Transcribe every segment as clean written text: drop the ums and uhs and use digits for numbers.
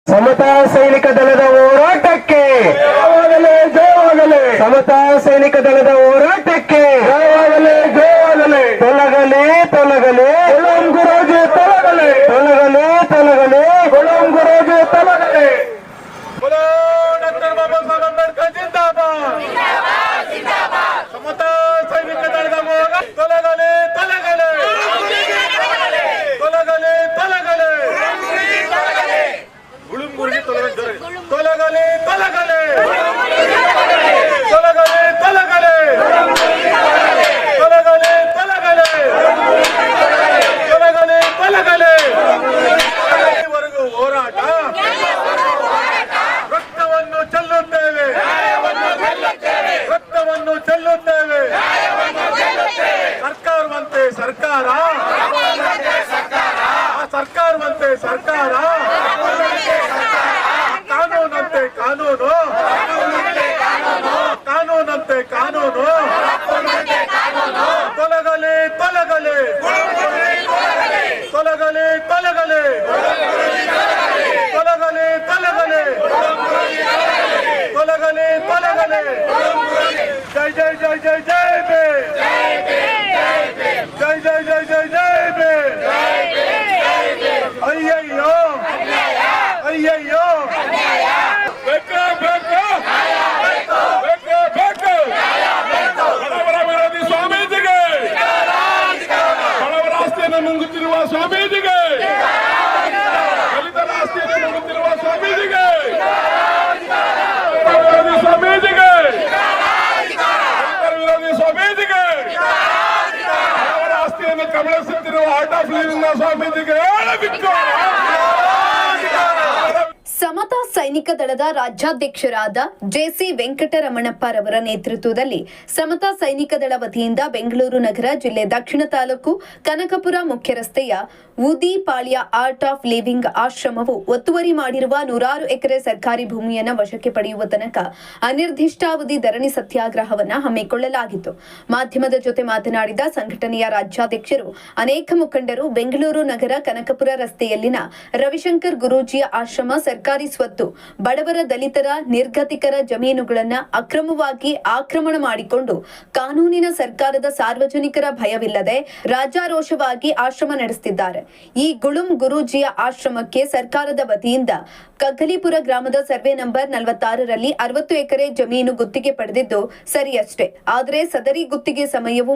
ಸಮತಾ ಸೈನಿಕ ದಳದ ಹೋರಾಟಕ್ಕೆ ಜಯವಾಗಲಿ ಜಯವಾಗಲಿ ಸಮತಾ ಸೈನಿಕ ದಳದ ಹೋರಾಟಕ್ಕೆ ಜಯವಾಗಲಿ ಜಯವಾಗಲಿ ತೊಲಗಲಿ ತೊಲಗಲಿ ಗುಲಾಂ ಗುರೂಜಿ ತೊಲಗಲಿ ತೊಲಗಲಿ ತೊಲಗಲಿ ಗುಲಾಂ ಗುರೂಜಿ ತೊಲಗಲಿ बोलो डॉक्टर बाबा साहेब अंबेडकर जिंदाबाद समता सैनिक दळದ ಹೋರಾಟ ತೊಲಗಲಿ ತೊಲಗಲಿ ತೊಲಗಲಿ ತೊಲಗಲಿ ಗುಳುಂ ಗುರುಜಿ ತೊಲಗಲಿ ತೊಲಗಲಿ ತೊಲಗಲಿ ತೊಲಗಲಿ ತೊಲಗಲಿ ತೊಲಗಲಿ ತೊಲಗಲಿ ತೊಲಗಲಿ ತೊಲಗಲಿ ವರೆಗೂ ಹೋರಾಟ ರಕ್ತವನ್ನು ಚೆಲ್ಲುತ್ತೇವೆ ರಕ್ತವನ್ನು ಚೆಲ್ಲುತ್ತೇವೆ ಸರ್ಕಾರವಂತೆ ಸರ್ಕಾರ ಸರ್ಕಾರವಂತೆ ಸರ್ಕಾರ ಕಾನೂನಂತೆ ಕಾನೂನು ಕಾನೂನಂತೆ ಕಾನೂನು ತೊಲಗಲಿ ತೊಲಗಲಿ ತೊಲಗಲಿ ತೊಲಗಲಿ ತೊಲಗಲಿ ತೊಲಗಲಿ ತೊಲಗಲಿ ತೊಲಗಲಿ ಜೈ ಜೈ ಜೈ ಜೈ ಜೈ ಬೇ ಜೈ ಜೈ ಜೈ ಜೈ ಜೈ ಬೇ ಅಯ್ಯಯ್ಯೋ ಅಯ್ಯಯ್ಯೋ ಬೇಕು ಬೇಕು ಬೇಕು ಬೇಕು ಬಡವರ ವಿರೋಧಿ ಸ್ವಾಮೀಜಿಗೆ ಬಡವರ ಆಸ್ತಿಯನ್ನು ನುಂಗುತ್ತಿರುವ ಸ್ವಾಮೀಜಿಗೆ ದಲಿತರ ಆಸ್ತಿಯನ್ನು ನುಂಗುತ್ತಿರುವ ಸ್ವಾಮೀಜಿಗೆ ವಿರೋಧಿ ಸ್ವಾಮೀಜಿಗೆ ದಲಿತರ ವಿರೋಧಿ ಸ್ವಾಮೀಜಿಗೆ ಬಡವರ ಆಸ್ತಿಯನ್ನು ಕಬಳಿಸುತ್ತಿರುವ ಆರ್ಟ್ ಆಫ್ ಲಿವಿಂಗ್ ಸ್ವಾಮೀಜಿಗೆ ಸಮತಾ ಸೈನಿಕ ದಳದ ರಾಜ್ಯಾಧ್ಯಕ್ಷರಾದ ಜೆಸಿ ವೆಂಕಟರಮಣಪ್ಪರವರ ನೇತೃತ್ವದಲ್ಲಿ ಸಮತಾ ಸೈನಿಕ ದಳ ವತಿಯಿಂದ ಬೆಂಗಳೂರು ನಗರ ಜಿಲ್ಲೆ ದಕ್ಷಿಣ ತಾಲೂಕು ಕನಕಪುರ ಮುಖ್ಯ ರಸ್ತೆಯ ಉದಿಪಾಳ್ಯ ಆರ್ಟ್ ಆಫ್ ಲಿವಿಂಗ್ ಆಶ್ರಮವು ಒತ್ತುವರಿ ಮಾಡಿರುವ 100 ಎಕರೆ ಸರ್ಕಾರಿ ಭೂಮಿಯನ್ನು ವಶಕ್ಕೆ ಪಡೆಯುವ ತನಕ ಅನಿರ್ದಿಷ್ಟಾವಧಿ ಧರಣಿ ಸತ್ಯಾಗ್ರಹವನ್ನು ಹಮ್ಮಿಕೊಳ್ಳಲಾಗಿತ್ತು. ಮಾಧ್ಯಮದ ಜೊತೆ ಮಾತನಾಡಿದ ಸಂಘಟನೆಯ ರಾಜ್ಯಾಧ್ಯಕ್ಷರು, ಅನೇಕ ಮುಖಂಡರು ಬೆಂಗಳೂರು ನಗರ ಕನಕಪುರ ರಸ್ತೆಯಲ್ಲಿನ ರವಿಶಂಕರ್ ಗುರೂಜಿಯ ಆಶ್ರಮ ಸರ್ಕಾರಿ ಸ್ವತ್ತು, ಬಡವರ ದಲಿತರ ನಿರ್ಗತಿಕರ ಜಮೀನುಗಳನ್ನು ಅಕ್ರಮವಾಗಿ ಆಕ್ರಮಣ ಮಾಡಿಕೊಂಡು ಕಾನೂನಿನ ಸರ್ಕಾರದ ಸಾರ್ವಜನಿಕರ ಭಯವಿಲ್ಲದೆ ರಾಜಾರೋಷವಾಗಿ ಆಶ್ರಮ ನಡೆಸುತ್ತಿದ್ದಾರೆ. ಈ ಗುಳುಂ ಗುರೂಜಿಯ ಆಶ್ರಮಕ್ಕೆ ಸರ್ಕಾರದ ವತಿಯಿಂದ ಕಗ್ಗಲಿಪುರ ಗ್ರಾಮದ ಸರ್ವೆ ನಂಬರ್ 46ರಲ್ಲಿ 60 ಎಕರೆ ಜಮೀನು ಗುತ್ತಿಗೆ ಪಡೆದಿದ್ದು ಸರಿಯಷ್ಟೇ. ಆದರೆ ಸದರಿ ಗುತ್ತಿಗೆ ಸಮಯವು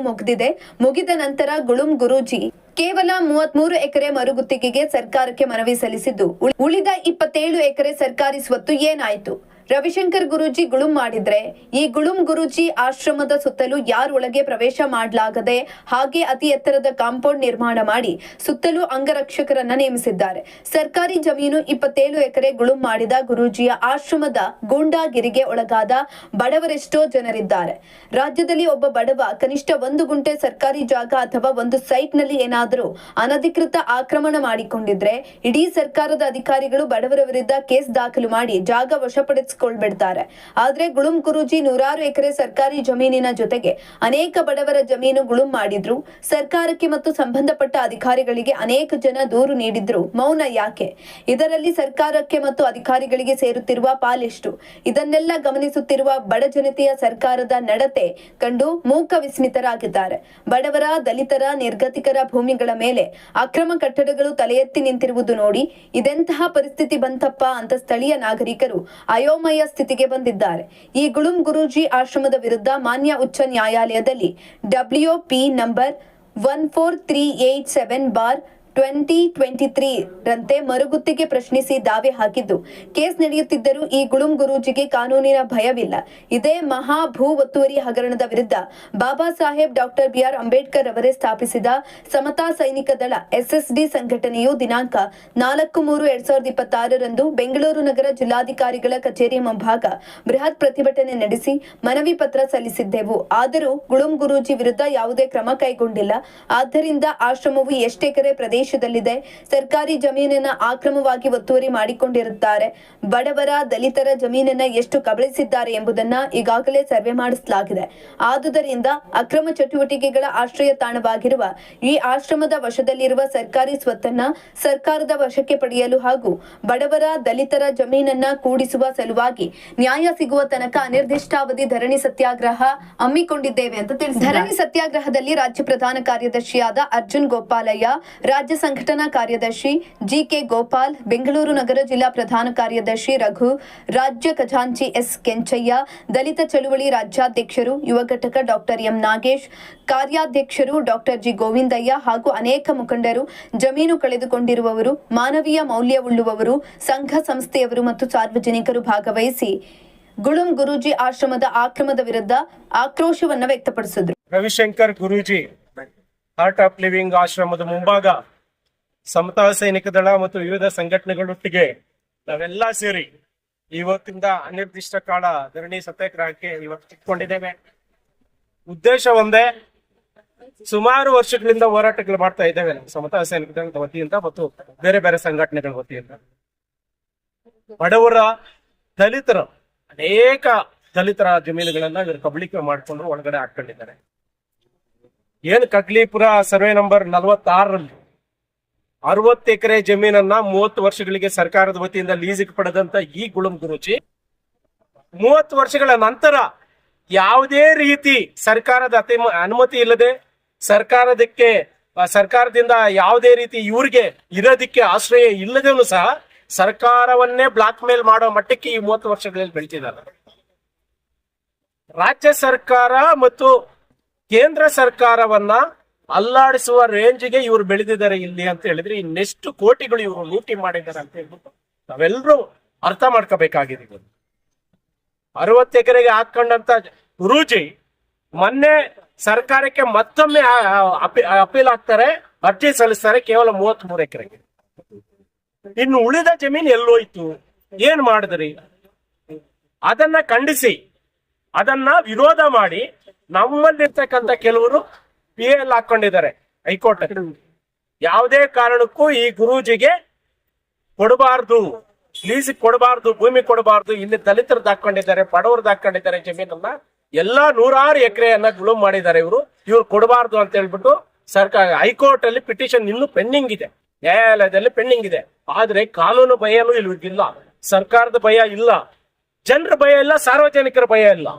ಮುಗಿದ ನಂತರ ಗುಳುಂ ಗುರೂಜಿ ಕೇವಲ 33 ಎಕರೆ ಮರುಗುತ್ತಿಗೆಗೆ ಸರ್ಕಾರಕ್ಕೆ ಮನವಿ ಸಲ್ಲಿಸಿದ್ದು, ಉಳಿದ 27 ಎಕರೆ ಸರ್ಕಾರಿ ಸ್ವತ್ತು ಏನಾಯಿತು? ರವಿಶಂಕರ್ ಗುರೂಜಿ ಗುಳುಂ ಮಾಡಿದ್ರೆ ಈ ಗುಳುಂ ಗುರೂಜಿ ಆಶ್ರಮದ ಸುತ್ತಲೂ ಯಾರೊಳಗೆ ಪ್ರವೇಶ ಮಾಡಲಾಗದೆ ಹಾಗೆ ಅತಿ ಎತ್ತರದ ಕಾಂಪೌಂಡ್ ನಿರ್ಮಾಣ ಮಾಡಿ ಸುತ್ತಲೂ ಅಂಗರಕ್ಷಕರನ್ನ ನೇಮಿಸಿದ್ದಾರೆ. ಸರ್ಕಾರಿ ಜಮೀನು 27 ಎಕರೆ ಗುಳುಂ ಮಾಡಿದ ಗುರೂಜಿಯ ಆಶ್ರಮದ ಗೂಂಡಾಗಿರಿಗೆ ಒಳಗಾದ ಬಡವರೆಷ್ಟೋ ಜನರಿದ್ದಾರೆ. ರಾಜ್ಯದಲ್ಲಿ ಒಬ್ಬ ಬಡವ ಕನಿಷ್ಠ 1 ಗುಂಟೆ ಸರ್ಕಾರಿ ಜಾಗ ಅಥವಾ ಒಂದು ಸೈಟ್ ನಲ್ಲಿ ಏನಾದರೂ ಅನಧಿಕೃತ ಆಕ್ರಮಣ ಮಾಡಿಕೊಂಡಿದ್ರೆ ಇಡೀ ಸರ್ಕಾರದ ಅಧಿಕಾರಿಗಳು ಬಡವರ ವಿರುದ್ಧ ಕೇಸ್ ದಾಖಲು ಮಾಡಿ ಜಾಗ ವಶಪಡಿಸಿಕೊಳ್ಬಿಡ್ತಾರೆ. ಆದ್ರೆ ಗುಳುಂ ಗುರೂಜಿ 100 ಎಕರೆ ಸರ್ಕಾರಿ ಜಮೀನಿನ ಜೊತೆಗೆ ಅನೇಕ ಬಡವರ ಜಮೀನು ಗುಳುಂ ಮಾಡಿದ್ರು. ಸರ್ಕಾರಕ್ಕೆ ಮತ್ತು ಸಂಬಂಧಪಟ್ಟ ಅಧಿಕಾರಿಗಳಿಗೆ ಅನೇಕ ಜನ ದೂರು ನೀಡಿದ್ರು. ಮೌನ ಯಾಕೆ? ಇದರಲ್ಲಿ ಸರ್ಕಾರಕ್ಕೆ ಮತ್ತು ಅಧಿಕಾರಿಗಳಿಗೆ ಸೇರುತ್ತಿರುವ ಪಾಲೆಷ್ಟು? ಇದನ್ನೆಲ್ಲ ಗಮನಿಸುತ್ತಿರುವ ಬಡ ಜನತೆಯ ಸರ್ಕಾರದ ನಡತೆ ಕಂಡು ಮೂಕ ವಿಸ್ಮಿತರಾಗಿದ್ದಾರೆ. ಬಡವರ ದಲಿತರ ನಿರ್ಗತಿಕರ ಭೂಮಿಗಳ ಮೇಲೆ ಅಕ್ರಮ ಕಟ್ಟಡಗಳು ತಲೆ ಎತ್ತಿ ನಿಂತಿರುವುದು ನೋಡಿ ಇದೆಂತಹ ಪರಿಸ್ಥಿತಿ ಬಂತಪ್ಪ ಅಂತ ಸ್ಥಳೀಯ ನಾಗರಿಕರು ಅಯೋಮಯ ಸ್ಥಿತಿಗೆ ಬಂದಿದ್ದಾರೆ. ಈ ಗುಳುಂ ಗುರೂಜಿ ಆಶ್ರಮದ ವಿರುದ್ಧ ಮಾನ್ಯ ಉಚ್ಚ ನ್ಯಾಯಾಲಯದಲ್ಲಿ WP ನಂಬರ್ 14387/2023 ರಂತೆ ಮರುಗುತ್ತಿಗೆ ಪ್ರಶ್ನಿಸಿ ದಾವೆ ಹಾಕಿದ್ದು ಕೇಸ್ ನಡೆಯುತ್ತಿದ್ದರೂ ಈ ಗುಳುಂ ಗುರೂಜಿಗೆ ಕಾನೂನಿನ ಭಯವಿಲ್ಲ. ಇದೇ ಮಹಾ ಭೂ ಒತ್ತುವರಿ ಹಗರಣದ ವಿರುದ್ಧ ಬಾಬಾ ಸಾಹೇಬ್ ಡಾಕ್ಟರ್ BR ಅಂಬೇಡ್ಕರ್ ಅವರೇ ಸ್ಥಾಪಿಸಿದ ಸಮತಾ ಸೈನಿಕ ದಳ SSD ಸಂಘಟನೆಯು ದಿನಾಂಕ 4/3/2026 ರಂದು ಬೆಂಗಳೂರು ನಗರ ಜಿಲ್ಲಾಧಿಕಾರಿಗಳ ಕಚೇರಿ ಮುಂಭಾಗ ಬೃಹತ್ ಪ್ರತಿಭಟನೆ ನಡೆಸಿ ಮನವಿ ಪತ್ರ ಸಲ್ಲಿಸಿದ್ದೆವು. ಆದರೂ ಗುಳುಂ ಗುರೂಜಿ ವಿರುದ್ಧ ಯಾವುದೇ ಕ್ರಮ ಕೈಗೊಂಡಿಲ್ಲ. ಆದ್ದರಿಂದ ಆಶ್ರಮವು ಎಷ್ಟೆಕರೆ ಪ್ರದೇಶ ಪ್ರದೇಶದಲ್ಲಿದೆ. ಸರ್ಕಾರಿ ಜಮೀನನ್ನ ಅಕ್ರಮವಾಗಿ ಒತ್ತುವರಿ ಮಾಡಿಕೊಂಡಿರುತ್ತಾರೆ. ಬಡವರ ದಲಿತರ ಜಮೀನನ್ನ ಎಷ್ಟು ಕಬಳಿಸಿದ್ದಾರೆ ಎಂಬುದನ್ನ ಈಗಾಗಲೇ ಸರ್ವೆ ಮಾಡಿಸಲಾಗಿದೆ. ಆದುದರಿಂದ ಅಕ್ರಮ ಚಟುವಟಿಕೆಗಳ ಆಶ್ರಯ ತಾಣವಾಗಿರುವ ಈ ಆಶ್ರಮದ ವಶದಲ್ಲಿರುವ ಸರ್ಕಾರಿ ಸ್ವತ್ತನ್ನ ಸರ್ಕಾರದ ವಶಕ್ಕೆ ಪಡೆಯಲು ಹಾಗೂ ಬಡವರ ದಲಿತರ ಜಮೀನನ್ನ ಕೂಡಿಸುವ ಸಲುವಾಗಿ ನ್ಯಾಯ ಸಿಗುವ ತನಕ ಅನಿರ್ದಿಷ್ಟಾವಧಿ ಧರಣಿ ಸತ್ಯಾಗ್ರಹ ಹಮ್ಮಿಕೊಂಡಿದ್ದೇವೆ ಅಂತ ತಿಳಿಸಿದ್ದಾರೆ. ಧರಣಿ ಸತ್ಯಾಗ್ರಹದಲ್ಲಿ ರಾಜ್ಯ ಪ್ರಧಾನ ಕಾರ್ಯದರ್ಶಿಯಾದ ಅರ್ಜುನ್ ಗೋಪಾಲಯ್ಯ, ರಾಜ್ಯ ಸಂಘಟನಾ ಕಾರ್ಯದರ್ಶಿ ಜಿಕೆ ಗೋಪಾಲ್, ಬೆಂಗಳೂರು ನಗರ ಜಿಲ್ಲಾ ಪ್ರಧಾನ ಕಾರ್ಯದರ್ಶಿ ರಘು, ರಾಜ್ಯ ಖಜಾಂಚಿ ಎಸ್ ಕೆಂಚಯ್ಯ, ದಲಿತ ಚಳುವಳಿ ರಾಜ್ಯಾಧ್ಯಕ್ಷರು, ಯುವ ಘಟಕ ಡಾಕ್ಟರ್ ಎಂ ನಾಗೇಶ್, ಕಾರ್ಯಾಧ್ಯಕ್ಷರು ಡಾಕ್ಟರ್ ಜಿ ಗೋವಿಂದಯ್ಯ ಹಾಗೂ ಅನೇಕ ಮುಖಂಡರು, ಜಮೀನು ಕಳೆದುಕೊಂಡಿರುವವರು, ಮಾನವೀಯ ಮೌಲ್ಯವುಳ್ಳುವವರು, ಸಂಘ ಸಂಸ್ಥೆಯವರು ಮತ್ತು ಸಾರ್ವಜನಿಕರು ಭಾಗವಹಿಸಿ ಗುಳುಂ ಗುರೂಜಿ ಆಶ್ರಮದ ಆಕ್ರಮದ ವಿರುದ್ಧ ಆಕ್ರೋಶವನ್ನ ವ್ಯಕ್ತಪಡಿಸಿದ್ರು. Ravishankar Guruji art of living ಆಶ್ರಮದ ಮುಂಭಾಗ ಸಮತಾ ಸೈನಿಕ ದಳ ಮತ್ತು ವಿವಿಧ ಸಂಘಟನೆಗಳೊಟ್ಟಿಗೆ ನಾವೆಲ್ಲ ಸೇರಿ ಇವತ್ತಿಂದ ಅನಿರ್ದಿಷ್ಟ ಕಾಲ ಧರಣಿ ಸತ್ಯಾಗ್ರಹಕ್ಕೆ ಇವತ್ತು ಇಟ್ಕೊಂಡಿದ್ದೇವೆ. ಉದ್ದೇಶ ಒಂದೇ, ಸುಮಾರು ವರ್ಷಗಳಿಂದ ಹೋರಾಟಗಳು ಮಾಡ್ತಾ ಇದ್ದೇವೆ ಸಮತಾ ಸೈನಿಕ ದಳದ ವತಿಯಿಂದ ಮತ್ತು ಬೇರೆ ಬೇರೆ ಸಂಘಟನೆಗಳ ವತಿಯಿಂದ. ಬಡವರ ದಲಿತರ ಅನೇಕ ದಲಿತರ ಜಮೀನುಗಳನ್ನ ಇವರು ಕಬಳಿಕೆ ಮಾಡಿಕೊಂಡು ಒಳಗಡೆ ಹಾಕೊಂಡಿದ್ದಾರೆ. ಏನ್ ಕಗ್ಲಿಪುರ ಸರ್ವೆ ನಂಬರ್ 46ರಲ್ಲಿ 60 ಎಕರೆ ಜಮೀನನ್ನ 30 ವರ್ಷಗಳಿಗೆ ಸರ್ಕಾರದ ವತಿಯಿಂದ ಲೀಸಿಗೆ ಪಡೆದಂತ ಈ ಗುಳುಂ ಗುರೂಜಿ 30 ವರ್ಷಗಳ ನಂತರ ಯಾವುದೇ ರೀತಿ ಸರ್ಕಾರದ ಅನುಮತಿ ಇಲ್ಲದೆ ಸರ್ಕಾರದಿಂದ ಯಾವುದೇ ರೀತಿ ಇವ್ರಿಗೆ ಇರೋದಿಕ್ಕೆ ಆಶ್ರಯ ಇಲ್ಲದೇನು ಸಹ ಸರ್ಕಾರವನ್ನೇ ಬ್ಲಾಕ್ ಮೇಲ್ ಮಾಡೋ ಮಟ್ಟಕ್ಕೆ ಈ 30 ವರ್ಷಗಳಲ್ಲಿ ಬೆಳೆದಿದ್ದಾರೆ. ರಾಜ್ಯ ಸರ್ಕಾರ ಮತ್ತು ಕೇಂದ್ರ ಸರ್ಕಾರವನ್ನ ಅಲ್ಲಾಡಿಸುವ ರೇಂಜ್ಗೆ ಇವರು ಬೆಳೆದಿದ್ದಾರೆ ಇಲ್ಲಿ ಅಂತ ಹೇಳಿದ್ರೆ ಇನ್ನೆಷ್ಟು ಕೋಟಿಗಳು ಇವರು ಲೂಟಿ ಮಾಡಿದ್ದಾರೆ ಅಂತ ಹೇಳ್ಬಿಟ್ಟು ನಾವೆಲ್ಲರೂ ಅರ್ಥ ಮಾಡ್ಕೋಬೇಕಾಗಿದೆ. 60 ಎಕರೆಗೆ ಹಾಕೊಂಡಂತ ಗುರೂಜಿ ಮೊನ್ನೆ ಸರ್ಕಾರಕ್ಕೆ ಮತ್ತೊಮ್ಮೆ ಅಪೀಲ್ ಆಗ್ತಾರೆ, ಅರ್ಜಿ ಸಲ್ಲಿಸ್ತಾರೆ ಕೇವಲ 33 ಎಕರೆಗೆ. ಇನ್ನು ಉಳಿದ ಜಮೀನು ಎಲ್ಲೋಯ್ತು, ಏನ್ ಮಾಡಿದ್ರಿ? ಅದನ್ನ ಖಂಡಿಸಿ ಅದನ್ನ ವಿರೋಧ ಮಾಡಿ ನಮ್ಮಲ್ಲಿರ್ತಕ್ಕಂಥ ಕೆಲವರು PL ಹಾಕೊಂಡಿದ್ದಾರೆ ಹೈಕೋರ್ಟ್. ಯಾವುದೇ ಕಾರಣಕ್ಕೂ ಈ ಗುರೂಜಿಗೆ ಕೊಡಬಾರ್ದು, ಲೀಸ್ ಕೊಡಬಾರ್ದು, ಭೂಮಿ ಕೊಡಬಾರ್ದು. ಇಲ್ಲಿ ದಲಿತರದ್ದು ಹಾಕೊಂಡಿದ್ದಾರೆ, ಬಡವರದ್ದು ಹಾಕೊಂಡಿದ್ದಾರೆ ಜಮೀನನ್ನ. ಎಲ್ಲಾ 100 ಎಕರೆಯನ್ನ ಗುಳುಂ ಮಾಡಿದ್ದಾರೆ ಇವ್ರು ಕೊಡಬಾರ್ದು ಅಂತ ಹೇಳ್ಬಿಟ್ಟು ಸರ್ಕಾರ ಹೈಕೋರ್ಟ್ ಅಲ್ಲಿ ಪಿಟಿಷನ್ ಇನ್ನೂ ಪೆಂಡಿಂಗ್ ಇದೆ, ನ್ಯಾಯಾಲಯದಲ್ಲಿ ಪೆಂಡಿಂಗ್ ಇದೆ. ಆದ್ರೆ ಕಾನೂನು ಭಯನೂ ಇಲ್ವಿಲ್ಲ, ಸರ್ಕಾರದ ಭಯ ಇಲ್ಲ, ಜನರ ಭಯ ಇಲ್ಲ, ಸಾರ್ವಜನಿಕರ ಭಯ ಇಲ್ಲ.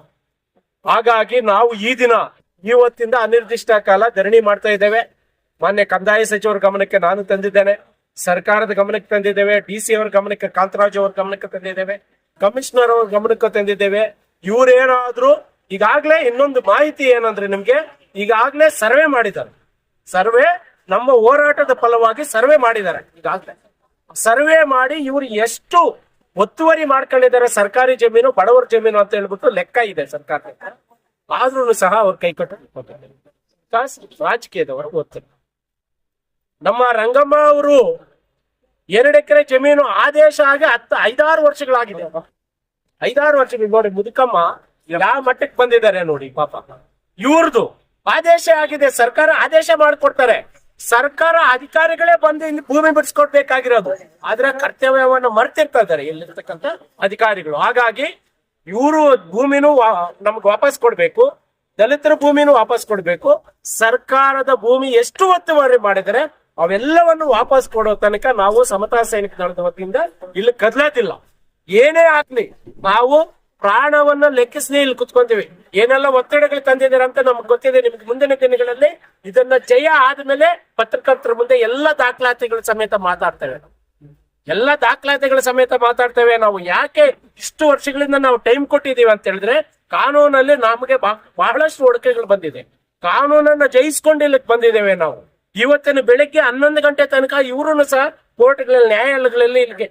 ಹಾಗಾಗಿ ನಾವು ಈ ದಿನ ಇವತ್ತಿಂದ ಅನಿರ್ದಿಷ್ಟ ಕಾಲ ಧರಣಿ ಮಾಡ್ತಾ ಇದ್ದೇವೆ. ಮಾನ್ಯ ಕಂದಾಯ ಸಚಿವರ ಗಮನಕ್ಕೆ ನಾನು ತಂದಿದ್ದೇನೆ, ಸರ್ಕಾರದ ಗಮನಕ್ಕೆ ತಂದಿದ್ದೇವೆ, DC ಅವರ ಗಮನಕ್ಕೆ, ಕಾಂತರಾಜು ಅವರ ಗಮನಕ್ಕೆ ತಂದಿದ್ದೇವೆ, ಕಮಿಷನರ್ ಅವ್ರ ಗಮನಕ್ಕೆ ತಂದಿದ್ದೇವೆ. ಇವ್ರೇನಾದ್ರೂ ಈಗಾಗ್ಲೇ ಇನ್ನೊಂದು ಮಾಹಿತಿ ಏನಂದ್ರೆ ನಿಮ್ಗೆ ಈಗಾಗ್ಲೇ ಸರ್ವೆ ಮಾಡಿದ್ದಾರೆ. ಸರ್ವೆ ನಮ್ಮ ಹೋರಾಟದ ಫಲವಾಗಿ ಸರ್ವೆ ಮಾಡಿದ್ದಾರೆ. ಈಗಾಗ್ಲೇ ಸರ್ವೆ ಮಾಡಿ ಇವ್ರು ಎಷ್ಟು ಒತ್ತುವರಿ ಮಾಡ್ಕೊಂಡಿದ್ದಾರೆ ಸರ್ಕಾರಿ ಜಮೀನು, ಬಡವರ ಜಮೀನು ಅಂತ ಹೇಳ್ಬಿಟ್ಟು ಲೆಕ್ಕ ಇದೆ ಸರ್ಕಾರದಿಂದ. ಆದ್ರೂ ಸಹ ಅವ್ರ ಕೈಕಟ್ಟು ರಾಜಕೀಯದವರು ಓದ್ತಾರೆ. ನಮ್ಮ ರಂಗಮ್ಮ ಅವರು 2 ಎಕರೆ ಜಮೀನು ಆದೇಶ ಆಗಿ 5-6 ವರ್ಷಗಳಾಗಿದೆ. 5-6 ವರ್ಷಗಳು ನೋಡಿ ಮುದುಕಮ್ಮ ಯಾವ ಮಟ್ಟಕ್ಕೆ ಬಂದಿದ್ದಾರೆ ನೋಡಿ ಪಾಪ. ಇವ್ರದ್ದು ಆದೇಶ ಆಗಿದೆ, ಸರ್ಕಾರ ಆದೇಶ ಮಾಡಿಕೊಡ್ತಾರೆ. ಸರ್ಕಾರ ಅಧಿಕಾರಿಗಳೇ ಬಂದು ಇಲ್ಲಿ ಭೂಮಿ ಬಿಡಿಸ್ಕೊಡ್ಬೇಕಾಗಿರೋದು, ಆದ್ರೆ ಕರ್ತವ್ಯವನ್ನು ಮರ್ತಿರ್ತಾ ಇದ್ದಾರೆ ಇಲ್ಲಿರ್ತಕ್ಕಂಥ ಅಧಿಕಾರಿಗಳು. ಹಾಗಾಗಿ ಇವರು ಭೂಮಿನೂ ನಮ್ಗೆ ವಾಪಸ್ ಕೊಡ್ಬೇಕು, ದಲಿತರ ಭೂಮಿನೂ ವಾಪಸ್ ಕೊಡ್ಬೇಕು. ಸರ್ಕಾರದ ಭೂಮಿ ಎಷ್ಟು ಒತ್ತುವರಿ ಮಾಡಿದರೆ ಅವೆಲ್ಲವನ್ನು ವಾಪಸ್ ಕೊಡೋ ತನಕ ನಾವು ಸಮತಾ ಸೈನಿಕ ದಳದ ವತಿಯಿಂದ ಇಲ್ಲಿ ಕದಲೋದಿಲ್ಲ. ಏನೇ ಆಗ್ಲಿ ನಾವು ಪ್ರಾಣವನ್ನ ಲೆಕ್ಕಿಸಲಿ ಇಲ್ಲಿ ಕುತ್ಕೊಂತೀವಿ. ಏನೆಲ್ಲ ಒತ್ತಡಗಳು ತಂದಿದ್ದಾರೆ ಅಂತ ನಮ್ಗೆ ಗೊತ್ತಿದೆ. ನಿಮ್ಗೆ ಮುಂದಿನ ದಿನಗಳಲ್ಲಿ ಇದನ್ನ ಜಯ ಆದ್ಮೇಲೆ ಪತ್ರಕರ್ತರ ಮುಂದೆ ಎಲ್ಲ ದಾಖಲಾತಿಗಳ ಸಮೇತ ಮಾತಾಡ್ತೇವೆ. ಎಲ್ಲ ದಾಖಲಾತಿಗಳ ಸಮೇತ ಮಾತಾಡ್ತೇವೆ. ನಾವು ಯಾಕೆ ಇಷ್ಟು ವರ್ಷಗಳಿಂದ ನಾವು ಟೈಮ್ ಕೊಟ್ಟಿದೀವಿ ಅಂತ ಹೇಳಿದ್ರೆ, ಕಾನೂನಲ್ಲಿ ನಮಗೆ ಬಹಳಷ್ಟು ಒಡಕೆಗಳು ಬಂದಿದೆ. ಕಾನೂನನ್ನ ಜಯಿಸ್ಕೊಂಡು ಇಲ್ಲಿಗೆ ಬಂದಿದ್ದೇವೆ ನಾವು. ಇವತ್ತಿನ ಬೆಳಿಗ್ಗೆ 11 ಗಂಟೆ ತನಕ ಇವರು ಸಹ ಕೋರ್ಟ್ಗಳಲ್ಲಿ, ನ್ಯಾಯಾಲಯಗಳಲ್ಲಿ ಇಲ್ಲಿಗೆ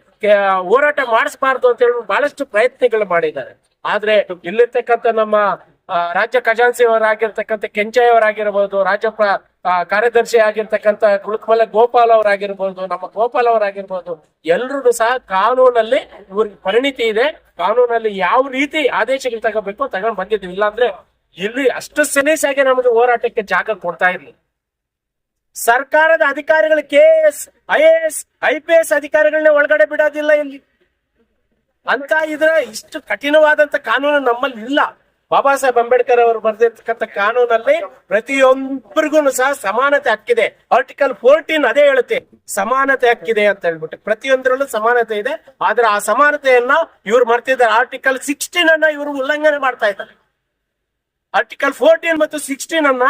ಹೋರಾಟ ಮಾಡಿಸಬಾರ್ದು ಅಂತ ಹೇಳಿ ಬಹಳಷ್ಟು ಪ್ರಯತ್ನಗಳು ಮಾಡಿದ್ದಾರೆ. ಆದ್ರೆ ಇಲ್ಲಿರ್ತಕ್ಕಂಥ ನಮ್ಮ ರಾಜ್ಯ ಖಜಾನ್ಸಿಯವರಾಗಿರ್ತಕ್ಕಂಥ ಕೆಂಚಯ್ಯ ಅವರಾಗಿರ್ಬೋದು, ರಾಜ್ಯ ಕಾರ್ಯದರ್ಶಿ ಆಗಿರ್ತಕ್ಕಂಥ ಕುಳುಕಮಲೆ ಗೋಪಾಲ್ ಅವರಾಗಿರ್ಬೋದು, ನಮ್ಮ ಗೋಪಾಲ್ ಅವರಾಗಿರ್ಬೋದು, ಎಲ್ರೂ ಸಹ ಕಾನೂನಲ್ಲಿ ಇವ್ರಿಗೆ ಪರಿಣಿತಿ ಇದೆ. ಕಾನೂನಲ್ಲಿ ಯಾವ ರೀತಿ ಆದೇಶಗಳು ತಗೋಬೇಕು ತಗೊಂಡು ಬಂದಿದ್ವಿ. ಇಲ್ಲಾಂದ್ರೆ ಇಲ್ಲಿ ಅಷ್ಟು ಸಲೀಸಾಗಿ ನಮಗೆ ಹೋರಾಟಕ್ಕೆ ಜಾಗ ಕೊಡ್ತಾ ಇರ್ಲಿ. ಸರ್ಕಾರದ ಅಧಿಕಾರಿಗಳು KS, IAS, IPS ಅಧಿಕಾರಿಗಳನ್ನ ಒಳಗಡೆ ಬಿಡೋದಿಲ್ಲ ಇಲ್ಲಿ ಅಂತ ಇದ್ರೆ ಇಷ್ಟು ಕಠಿಣವಾದಂತ ಕಾನೂನು ನಮ್ಮಲ್ಲಿ ಇಲ್ಲ. ಬಾಬಾ ಸಾಹೇಬ್ ಅಂಬೇಡ್ಕರ್ ಅವರು ಬರೆದಿರ್ತಕ್ಕಂಥ ಕಾನೂನಲ್ಲಿ ಪ್ರತಿಯೊಬ್ಬರಿಗೂ ಸಹ ಸಮಾನತೆ ಹಕ್ಕಿದೆ. ಆರ್ಟಿಕಲ್ 14 ಅದೇ ಹೇಳುತ್ತೆ, ಸಮಾನತೆ ಹಕ್ಕಿದೆ ಅಂತ ಹೇಳ್ಬಿಟ್ಟು. ಪ್ರತಿಯೊಂದರಲ್ಲೂ ಸಮಾನತೆ ಇದೆ. ಆದ್ರೆ ಆ ಸಮಾನತೆಯನ್ನ ಇವ್ರು ಮರ್ತಿದ್ದಾರೆ. ಆರ್ಟಿಕಲ್ 16 ಅನ್ನ ಇವರು ಉಲ್ಲಂಘನೆ ಮಾಡ್ತಾ ಇದ್ದಾರೆ. ಆರ್ಟಿಕಲ್ 14 ಮತ್ತು 16 ಅನ್ನ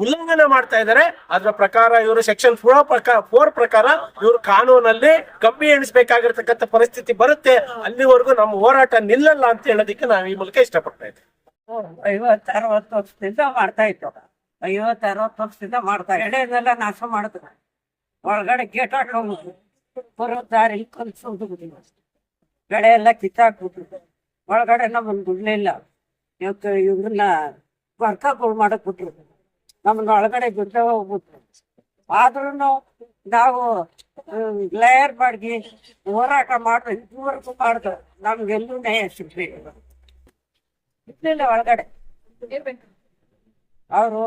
ಉಲ್ಲಂಘನೆ ಮಾಡ್ತಾ ಇದ್ದಾರೆ. ಅದರ ಪ್ರಕಾರ ಇವರು ಸೆಕ್ಷನ್ 4 ಪ್ರಕಾರ ಇವರು ಕಾನೂನಲ್ಲಿ ಕಂಬಿ ಎಣಿಸಬೇಕಾಗಿರ್ತಕ್ಕಂಥ ಪರಿಸ್ಥಿತಿ ಬರುತ್ತೆ. ಅಲ್ಲಿವರೆಗೂ ನಮ್ಮ ಹೋರಾಟ ನಿಲ್ಲಲ್ಲ ಅಂತ ಹೇಳೋದಕ್ಕೆ ನಾವು ಈ ಮೂಲಕ ಇಷ್ಟಪಡ್ತಾ ಇದ್ದೀವಿ. 50-60 ವರ್ಷದಿಂದ ಮಾಡ್ತಾ ಇತ್ತು. 50-60 ವರ್ಷದಿಂದ ಮಾಡ್ತಾ ಎಡೆದೆಲ್ಲ ನಾಶ ಮಾಡಿದ್ರು. ಒಳಗಡೆ ಗೇಟ್ ಹಾಕೊಂಡು ಬರೋ ದಾರಿ ಕಲ್ಸೋದು, ಬೆಳೆ ಎಲ್ಲ ಕಿತ್ತಾಕ್ಬಿಟ್ರು. ಒಳಗಡೆ ನಮ್ಮನ್ನು ಬಿಡ್ಲಿಲ್ಲ. ಇವತ್ತು ಇವ್ರನ್ನ ವರ್ಕಗಳು ಮಾಡಕ್ ಬಿಟ್ರು. ನಮ್ಮನ್ನ ಒಳಗಡೆ ಬಿಡ್ದೆ ಹೋಗ್ಬಿಟ್ರು. ಆದ್ರೂ ನಾವು ಲೇಯರ್ ಮಾಡಿ ಹೋರಾಟ ಮಾಡಿದ್ರೆ ಇದುವರೆಗೂ ಮಾಡಿದ್ರು. ನಮ್ಗೆಲ್ಲೂ ನ್ಯಾಯ ಸಿಗ್ಲಿಲ್ಲ. ಒಳಗಡೆ ಅವರು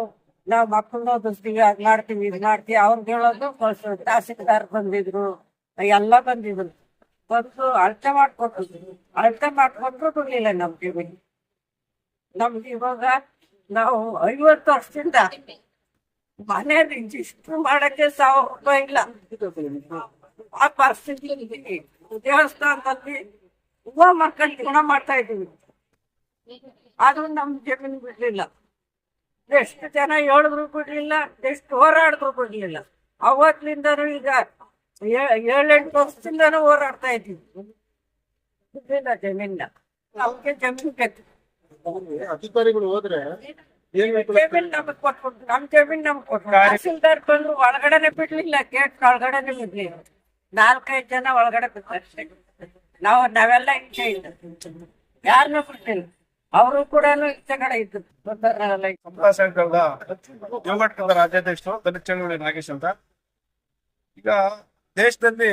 ನಾವ್ ಮಕ್ಕಳನ್ನ ಓದಿಸ್ತೀವಿ, ಅದ್ ಮಾಡ್ತೀವಿ, ಇದ್ ಮಾಡ್ತೀವಿ. ಅವ್ರಿಗೆ ಹೇಳೋದು ಕಳ್ಸೋ. ತಹಸೀಲ್ದಾರ್ ಬಂದಿದ್ರು, ಎಲ್ಲ ಬಂದಿದ್ರು. ಬಂದು ಅಳತೆ ಮಾಡ್ಕೊಟ್ರು ಬಿಡ್ಲಿಲ್ಲ ನಮ್ಗೆ. ನಮ್ಗೆ ಇವಾಗ ನಾವು 50 ವರ್ಷದಿಂದ ಮನೆಯಲ್ಲಿ ಇಷ್ಟು ಮಾಡಕ್ಕೆ 1000 ರೂಪಾಯಿ ಇಲ್ಲ. ಆ ಪರಿಸ್ಥಿತಿ ಇದೀವಿ. ದೇವಸ್ಥಾನದಲ್ಲಿ ಹೂವ ಮಕ್ಕಳು ಗುಣ ಮಾಡ್ತಾ ಇದೀವಿ. ಆದ್ರೂ ನಮ್ ಜಮೀನು ಬಿಡ್ಲಿಲ್ಲ. ಎಷ್ಟು ಜನ ಹೇಳಿದ್ರು ಬಿಡ್ಲಿಲ್ಲ, ಎಷ್ಟು ಹೋರಾಡಿದ್ರು ಬಿಡ್ಲಿಲ್ಲ. ಅವತ್ತಿಂದನೂ ಈಗ 7-8 ವರ್ಷದಿಂದನೂ ಹೋರಾಡ್ತಾ ಇದ್ದೀವಿ. ಬಿಡ್ಲಿಲ್ಲ ಜಮೀನ. ನಮ್ಗೆ ಜಮೀನು ಬೇಕು. ಅಧಿಕಾರಿಗಳು ಹೋದ್ರೆ ಜಮೀನ್ ನಮಗ್ ಕೊಟ್ಬಿಟ್ಟು ನಮ್ ಜಮೀನ್ ನಮ್ಗೆ ಕೊಟ್ಬಿಟ್ಟು ತಹಸೀಲ್ದಾರ್ ಬಂದ್ರು ಒಳಗಡೆನೆ ಬಿಡ್ಲಿಲ್ಲ. ಗೇಟ್ ಒಳಗಡೆನೆ ಬಿಡ್ಲಿಲ್ಲ. 4-5 ಜನ ಒಳಗಡೆ ಬಿಡ್ತಾರೆ. ನಾವೆಲ್ಲ ಈಚೆ ಇದ್ದ, ಯಾರನ್ನೂ ಬಿಡ್ಲಿಲ್ಲ. ಅವರು ಕೂಡ ಈಚೆ ಕಡೆ ಇದ್ರು. ಸಮತಾ ಸೈನಿಕದ ಯುವ ಘಟಕದ ರಾಜ್ಯಾಧ್ಯಕ್ಷರು ದಲಿತ ಚಳವಳಿ ನಾಗೇಶ್ ಅಂತ. ಈಗ ದೇಶದಲ್ಲಿ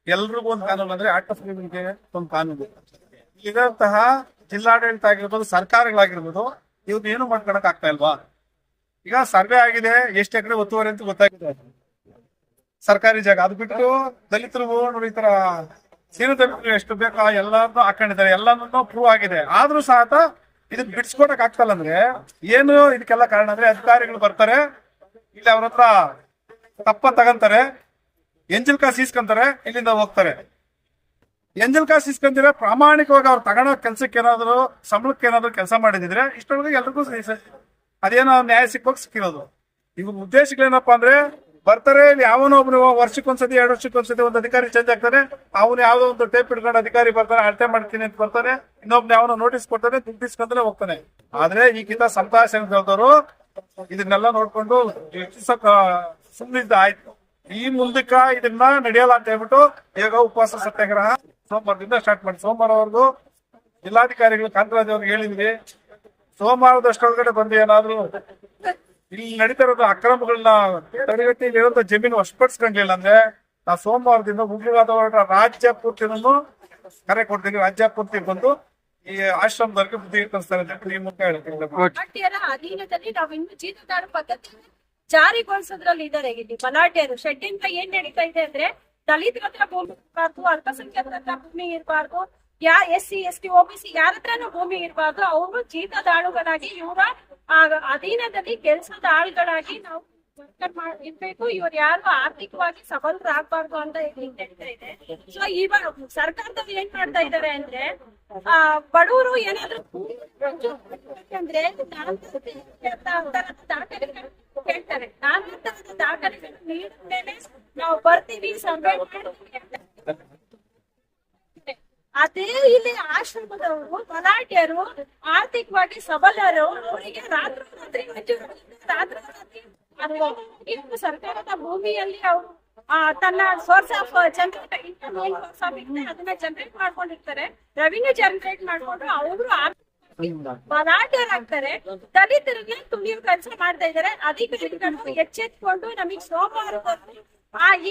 ಎಲ್ರಿಗೂ ಒಂದು ಕಾನೂನು ಅಂದ್ರೆ ಆಕ್ಟ್ ಆಫ್ ಲಿವಿಂಗ್ಗೆ ಒಂದು ಕಾನೂನು. ಇದಂತಹ ಜಿಲ್ಲಾಡಳಿತ ಆಗಿರ್ಬೋದು, ಸರ್ಕಾರಗಳಾಗಿರ್ಬೋದು, ಇವ್ರು ಏನು ಮಾಡ್ಕೊಳಕ್ ಆಗ್ತಾ ಇಲ್ವಾ? ಈಗ ಸರ್ವೆ ಆಗಿದೆ, ಎಷ್ಟು ಎಕರೆ ಒತ್ತುವರಿ ಅಂತ ಗೊತ್ತಾಗಿದೆ. ಸರ್ಕಾರಿ ಜಾಗ ಅದು ಬಿಟ್ಟು ದಲಿತರು ನೋಡಿ ಈ ತರ ಸೀಮಿತ ಎಷ್ಟು ಬೇಕೋ ಎಲ್ಲಾನು ಹಾಕೊಂಡಿದ್ದಾರೆ. ಎಲ್ಲಾನು ಪ್ರೂವ್ ಆಗಿದೆ. ಆದ್ರೂ ಸಹ ಇದನ್ನ ಬಿಡಿಸ್ಕೊಡಕ್ ಆಗ್ತಲ್ಲ. ಅಂದ್ರೆ ಏನು ಇದಕ್ಕೆಲ್ಲ ಕಾರಣ ಅಂದ್ರೆ ಅಧಿಕಾರಿಗಳು ಬರ್ತಾರೆ, ಇಲ್ಲಿ ಅವ್ರ ಹತ್ರ ತಪ್ಪ ತಗಂತಾರೆ, ಎಂಜಲ್ ಕಾಸು ಇಸ್ಕೊಂತಾರೆ, ಇಲ್ಲಿಂದ ಹೋಗ್ತಾರೆ. ಎಂಜಲ್ ಕಾಸು ಇಸ್ಕೊಂಡ್ರೆ ಪ್ರಾಮಾಣಿಕವಾಗಿ ಅವ್ರು ತಗೊಳೋ ಕೆಲ್ಸಕ್ಕೆ ಏನಾದ್ರು ಸಂಬಳಕ್ಕೆ ಏನಾದ್ರು ಕೆಲಸ ಮಾಡಿದ್ರೆ ಇಷ್ಟೊಳಗೆ ಎಲ್ರಿಗೂ ಅದೇನೋ ನ್ಯಾಯ ಸಿಕ್ಕಿರೋದು. ಇವ್ರ ಉದ್ದೇಶಗಳೇನಪ್ಪಾ ಅಂದ್ರೆ ಬರ್ತಾರೆ, ಇಲ್ಲಿ ಯಾವನೋ ಒಬ್ರು ವರ್ಷಕ್ಕೊಂದ್ಸತಿ 2 ವರ್ಷಕ್ಕೊಂದ್ಸತಿ ಒಂದು ಅಧಿಕಾರಿ ಚೇಂಜ್ ಆಗ್ತಾನೆ. ಅವ್ನು ಯಾವ್ದೋ ಒಂದು ಟೇಪ್ ಇಟ್ಕೊಂಡು ಅಧಿಕಾರಿ ಬರ್ತಾನೆ, ಅಳತೆ ಮಾಡ್ತೀನಿ ಅಂತ ಬರ್ತಾನೆ. ಇನ್ನೊಬ್ನ ಯಾವನೋ ನೋಟಿಸ್ ಕೊಡ್ತಾನೆ, ದುಡ್ಡು ಇಸ್ಕೊಂಡ್ರೆ ಹೋಗ್ತಾನೆ. ಆದ್ರೆ ಈಗಿಂತ ಸಮತಾ ಸೈನಿಕರು ಇದನ್ನೆಲ್ಲ ನೋಡ್ಕೊಂಡು ಸುಮ್ಮನಿದ್ದ ಆಯ್ತು. ಈ ಮುಂದಕ್ಕ ಇದನ್ನ ನಡೆಯಲ್ಲ ಅಂತ ಹೇಳ್ಬಿಟ್ಟು ಈಗ ಉಪವಾಸ ಸತ್ಯಾಗ್ರಹ ಸೋಮವಾರದಿಂದ ಸ್ಟಾರ್ಟ್ ಮಾಡಿ ಸೋಮವಾರವರೆಗೂ ಜಿಲ್ಲಾಧಿಕಾರಿಗಳು ಕಾಂತರಾಜ್ ಅವ್ರಿಗೆ ಹೇಳಿದ್ವಿ. ಸೋಮವಾರದಷ್ಟೊಳಗಡೆ ಬಂದು ಏನಾದ್ರು ಇಲ್ಲಿ ನಡೀತಾ ಇರೋದು ಅಕ್ರಮಗಳನ್ನ ತಡೆಗಟ್ಟಿ ಇಲ್ಲಿರುವಂತ ಜಮೀನು ವಶಪಡಿಸ್ಕೊಂಡಿಲ್ಲ ಅಂದ್ರೆ ನಾವು ಸೋಮವಾರದಿಂದ ಉಗ್ರವಾದ ಹೋರಾಟ ರಾಜ್ಯ ಪೂರ್ತಿನೂ ಕರೆ ಕೊಡ್ತೀವಿ. ರಾಜ್ಯ ಪೂರ್ತಿ ಬಂದು ಈ ಆಶ್ರಮದವರೆಗೆ ಬುದ್ಧಿ ಕಲಿಸ್ತಾರೆ ಅಂತ ಈ ಮೂಲಕ ಹೇಳ್ತೀವಿ. ಅಧೀನದಲ್ಲಿ ನಾವು ಇನ್ನು ಜೀತದಾರ ಪದ್ಧತಿ ಜಾರಿಗೊಳಿಸೋದ್ರಲ್ಲಿ ಇದ್ದಾರೆ. ಇಲ್ಲಿ ಬಲಾಢ್ಯರು ಶೆಡ್ಡಿಂದ ಏನ್ ನಡೀತಾ ಇದೆ ಅಂದ್ರೆ ದಲಿತರ ಹತ್ರ ಭೂಮಿ ಇರಬಾರ್ದು, ಅಲ್ಪಸಂಖ್ಯಾತರ ಹತ್ರ ಭೂಮಿ ಇರಬಾರ್ದು, SC ST OBC ಯಾರ ಹತ್ರನೂ ಭೂಮಿ ಇರಬಾರ್ದು. ಅವರು ಜೀತದ ಆಳುಗಳಾಗಿ ಇವರ ಅಧೀನದಲ್ಲಿ ಕೆಲಸದ ಆಳುಗಳಾಗಿ ನಾವು ಇರ್ಬೇಕು. ಇವ್ರು ಯಾರು ಆರ್ಥಿಕವಾಗಿ ಸಬಲರಾಗಬಾರ್ದು ಅಂತ ನಡೀತಾ ಇದೆ. ಸೊ ಇವಾಗ ಸರ್ಕಾರದಲ್ಲಿ ಏನ್ ಮಾಡ್ತಾ ಇದ್ದಾರೆ ಅಂದ್ರೆ ಬಡವರು ಏನಾದ್ರು ಅಂದ್ರೆ ದಾಖಲೆಗಳು ಕೇಳ್ತಾರೆ. ದಾಖಲೆಗಳು ನೀಡಿದ ಮೇಲೆ ನಾವು ಬರ್ತೀವಿ, ಸರ್ವೆ ಮಾಡ್ತೀವಿ ಅಂತ. ಅದೇ ಇಲ್ಲಿ ಆಶ್ರಮದವರು ಬಲಾಢ್ಯರು ಆರ್ಥಿಕವಾಗಿ ಸಬಲರು, ಅವರಿಗೆ ರಾತ್ರಿ ಸರ್ಕಾರದ ಭೂಮಿಯಲ್ಲಿ ಅವರು ತನ್ನ ಸೋರ್ಸ್ ಆಫ್ ಜನರೇಟ್ ಇನ್ಕಮ್ ಅದನ್ನ ಜನರೇಟ್ ಮಾಡ್ಕೊಂಡಿರ್ತಾರೆ. ರೆವಿನ್ಯೂ ಜನರೇಟ್ ಮಾಡ್ಕೊಂಡು ಅವರು ಬಲಾಢ್ಯರಾಗ್ತಾರೆ. ದಲಿತರನ್ನ ತುಳಿಯೋ ಕೆಲಸ ಮಾಡ್ತಾ ಇದ್ದಾರೆ. ಅಧಿಕಾರಿಗಳು ಎಚ್ಚೆತ್ಕೊಂಡು ನಮಗ್ ಸೋಮವಾರದಲ್ಲಿ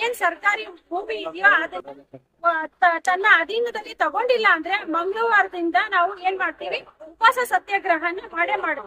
ಏನ್ ಸರ್ಕಾರಿ ಭೂಮಿ ಇದೆಯೋ ತನ್ನ ಅಧೀನದಲ್ಲಿ ತಗೊಂಡಿಲ್ಲ ಅಂದ್ರೆ ಮಂಗಳವಾರದಿಂದ ನಾವು ಏನ್ ಮಾಡ್ತೀವಿ, ಉಪವಾಸ ಸತ್ಯಾಗ್ರಹನ ಮಾಡೇ ಮಾಡ್ತೀವಿ.